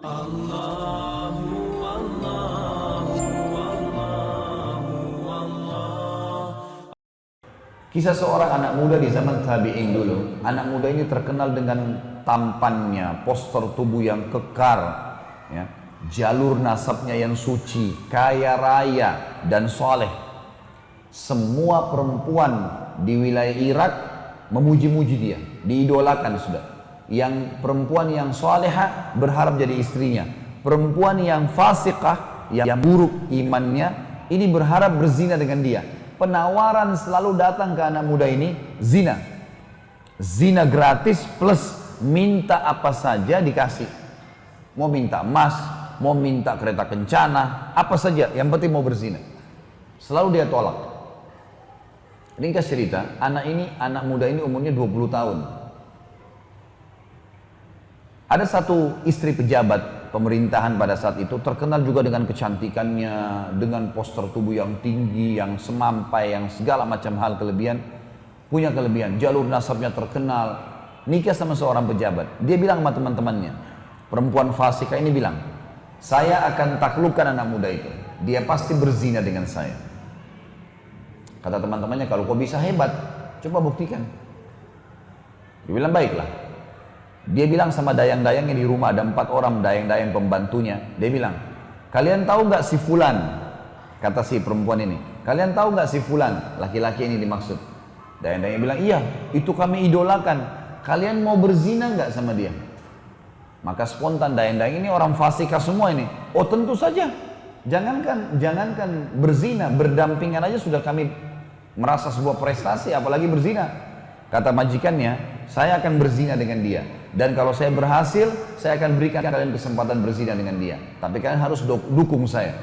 Kisah seorang anak muda di zaman tabi'in dulu. Anak muda ini terkenal dengan tampannya, postur tubuh yang kekar, ya, jalur nasabnya yang suci, kaya raya dan soleh. Semua perempuan di wilayah Irak memuji-muji dia, diidolakan sudah. Yang perempuan yang soleha berharap jadi istrinya. Perempuan yang fasikah, yang buruk imannya, ini berharap berzina dengan dia. Penawaran selalu datang ke anak muda ini, zina. Zina gratis plus minta apa saja dikasih. Mau minta emas, mau minta kereta kencana, apa saja, yang penting mau berzina. Selalu dia tolak. Ringkas cerita, anak muda ini umurnya 20 tahun. Ada satu istri pejabat pemerintahan pada saat itu, terkenal juga dengan kecantikannya, dengan postur tubuh yang tinggi, yang semampai, yang segala macam hal kelebihan. Punya kelebihan, jalur nasabnya terkenal, nikah sama seorang pejabat. Dia bilang sama teman-temannya, perempuan fasika ini bilang, saya akan taklukkan anak muda itu, dia pasti berzina dengan saya. Kata teman-temannya, kalau kau bisa hebat, coba buktikan. Dia bilang, baiklah. Dia bilang sama dayang-dayangnya di rumah, ada 4 orang dayang-dayang pembantunya. Dia bilang, kalian tahu nggak si fulan? Kata si perempuan ini, kalian tahu nggak si fulan? Laki-laki ini dimaksud. Dayang-dayangnya bilang, iya, itu kami idolakan. Kalian mau berzina nggak sama dia? Maka spontan dayang-dayang ini orang fasika semua ini. Oh tentu saja. Jangankan berzina, berdampingan aja sudah kami merasa sebuah prestasi, apalagi berzina. Kata majikannya, saya akan berzina dengan dia. Dan kalau saya berhasil, saya akan berikan kalian kesempatan berzina dengan dia. Tapi kalian harus dukung saya.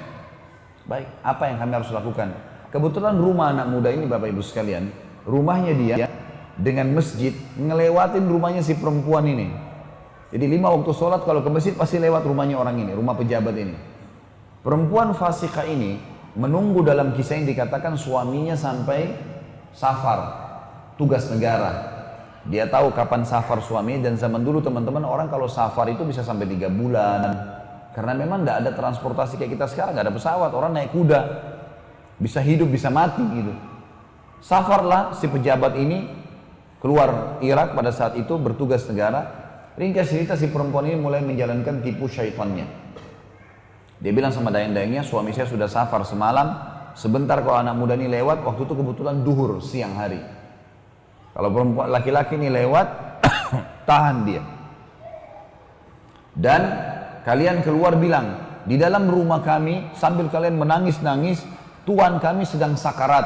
Baik, apa yang kami harus lakukan? Kebetulan rumah anak muda ini, Bapak Ibu sekalian, rumahnya dia dengan masjid, ngelewatin rumahnya si perempuan ini. Jadi 5 waktu sholat kalau ke masjid pasti lewat rumahnya orang ini, rumah pejabat ini. Perempuan fasikah ini menunggu, dalam kisah yang dikatakan suaminya sampai safar, tugas negara. Dia tahu kapan safar suaminya, dan zaman dulu teman-teman orang kalau safar itu bisa sampai 3 bulan. Karena memang tidak ada transportasi kayak kita sekarang, nggak ada pesawat, orang naik kuda. Bisa hidup, bisa mati gitu. Safarlah si pejabat ini keluar Irak pada saat itu bertugas negara. Ringkas cerita, si perempuan ini mulai menjalankan tipu syaitannya. Dia bilang sama dayang-dayangnya, suami saya sudah safar semalam, sebentar kalau anak muda ini lewat, waktu itu kebetulan duhur, siang hari. Kalau perempuan laki-laki ini lewat, tahan dia. Dan kalian keluar bilang, di dalam rumah kami sambil kalian menangis-nangis, tuan kami sedang sakarat,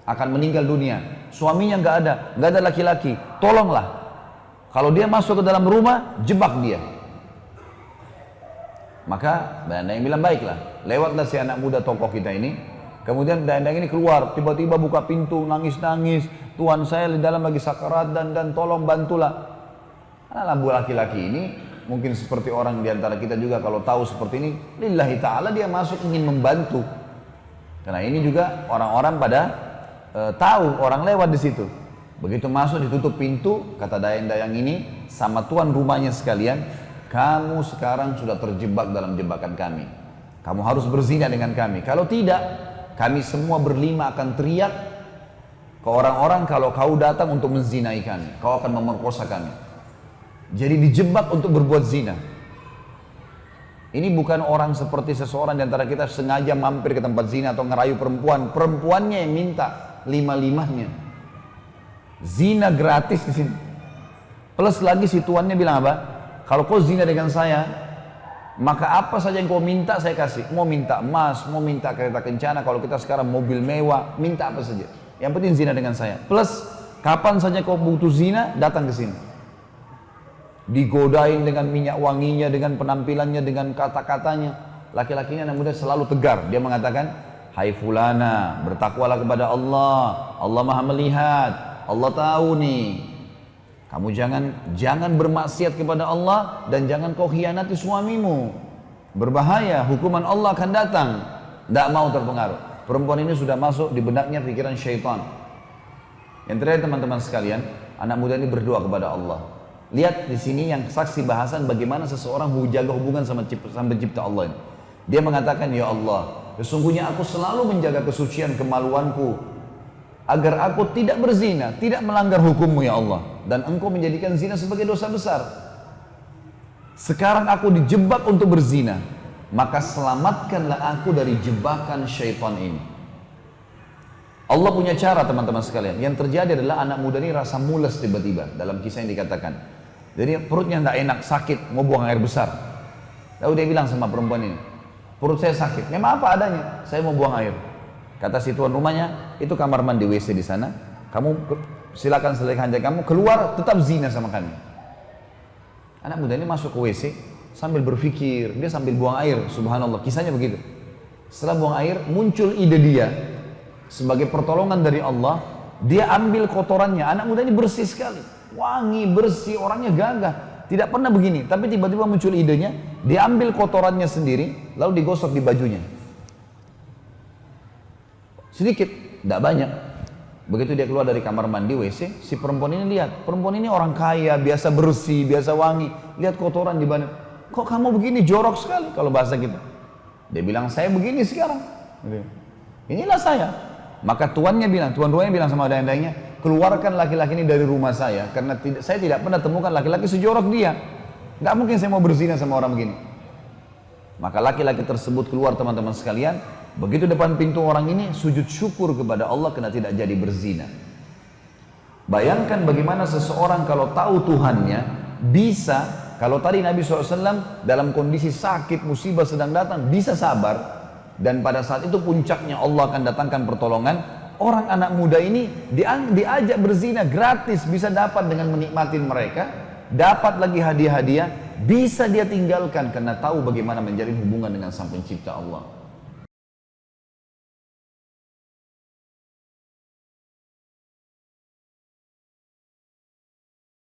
akan meninggal dunia. Suaminya nggak ada laki-laki. Tolonglah. Kalau dia masuk ke dalam rumah, jebak dia. Maka dayang-dayang bilang, baiklah. Lewatlah si anak muda tokoh kita ini. Kemudian dayang-dayang ini keluar, tiba-tiba buka pintu, nangis-nangis. Tuan saya di dalam lagi sakarat dan tolong bantulah. Karena lampu laki-laki ini mungkin seperti orang di antara kita juga kalau tahu seperti ini, lillahi ta'ala dia masuk ingin membantu. Karena ini juga orang-orang pada tahu orang lewat di situ. Begitu masuk ditutup pintu, kata dayang-dayang ini sama tuan rumahnya sekalian, kamu sekarang sudah terjebak dalam jebakan kami. Kamu harus berzina dengan kami. Kalau tidak, kami semua berlima akan teriak ke orang-orang kalau kau datang untuk menzinai kami, kau akan memerkosa kami. Jadi dijebak untuk berbuat zina. Ini bukan orang seperti seseorang di antara kita sengaja mampir ke tempat zina atau ngerayu perempuan. Perempuannya yang minta 5-5-nya. Zina gratis di sini. Plus lagi si tuannya bilang apa? Kalau kau zina dengan saya, maka apa saja yang kau minta saya kasih. Mau minta emas, mau minta kereta kencana, kalau kita sekarang mobil mewah, minta apa saja. Yang penting zina dengan saya. Plus kapan saja kau butuh zina, datang ke sini. Digodain dengan minyak wanginya, dengan penampilannya, dengan kata-katanya. Laki-lakinya anak muda selalu tegar. Dia mengatakan, hai fulana, bertakwalah kepada Allah. Allah maha melihat, Allah tahu nih. Kamu jangan bermaksiat kepada Allah dan jangan kau khianati suamimu. Berbahaya, hukuman Allah akan datang. Tidak mau terpengaruh. Perempuan ini sudah masuk di benaknya pikiran syaitan. Yang terakhir teman-teman sekalian, anak muda ini berdoa kepada Allah. Lihat di sini yang saksi bahasan bagaimana seseorang menjaga hubungan sama pencipta Allah ini. Dia mengatakan, ya Allah, sesungguhnya aku selalu menjaga kesucian kemaluanku agar aku tidak berzina, tidak melanggar hukum-Mu ya Allah. Dan Engkau menjadikan zina sebagai dosa besar. Sekarang aku dijebak untuk berzina, maka selamatkanlah aku dari jebakan syaitan ini. Allah punya cara teman-teman sekalian. Yang terjadi adalah anak muda ini rasa mules tiba-tiba. Dalam kisah yang dikatakan, jadi perutnya tidak enak, sakit, mau buang air besar. Lalu dia bilang sama perempuan ini, perut saya sakit. Memang apa adanya? Saya mau buang air. Kata si tuan rumahnya, itu kamar mandi WC di sana. Kamu silakan selesaikan hajat kamu, keluar tetap zina sama kami. Anak muda ini masuk ke WC sambil berpikir, dia sambil buang air. Subhanallah, kisahnya begitu. Setelah buang air, muncul ide dia. Sebagai pertolongan dari Allah, dia ambil kotorannya. Anak muda ini bersih sekali, wangi, bersih, orangnya gagah. Tidak pernah begini, tapi tiba-tiba muncul idenya. Dia ambil kotorannya sendiri, lalu digosok di bajunya. Sedikit, tidak banyak. Begitu dia keluar dari kamar mandi WC, si perempuan ini lihat. Perempuan ini orang kaya, biasa bersih, biasa wangi. Lihat kotoran di badan. Kok kamu begini, jorok sekali kalau bahasa kita. Dia bilang, saya begini sekarang. Inilah saya. Maka tuan rumahnya bilang sama dayang-dayangnya, keluarkan laki-laki ini dari rumah saya, karena saya tidak pernah temukan laki-laki sejorok dia. Nggak mungkin saya mau berzina sama orang begini. Maka laki-laki tersebut keluar teman-teman sekalian. Begitu depan pintu orang ini, sujud syukur kepada Allah karena tidak jadi berzina. Bayangkan bagaimana seseorang kalau tahu Tuhannya, bisa, kalau tadi Nabi SAW dalam kondisi sakit, musibah sedang datang, bisa sabar. Dan pada saat itu puncaknya Allah akan datangkan pertolongan. Orang anak muda ini diajak berzina gratis, bisa dapat dengan menikmati mereka, dapat lagi hadiah-hadiah, bisa dia tinggalkan karena tahu bagaimana menjalin hubungan dengan Sang Pencipta Allah.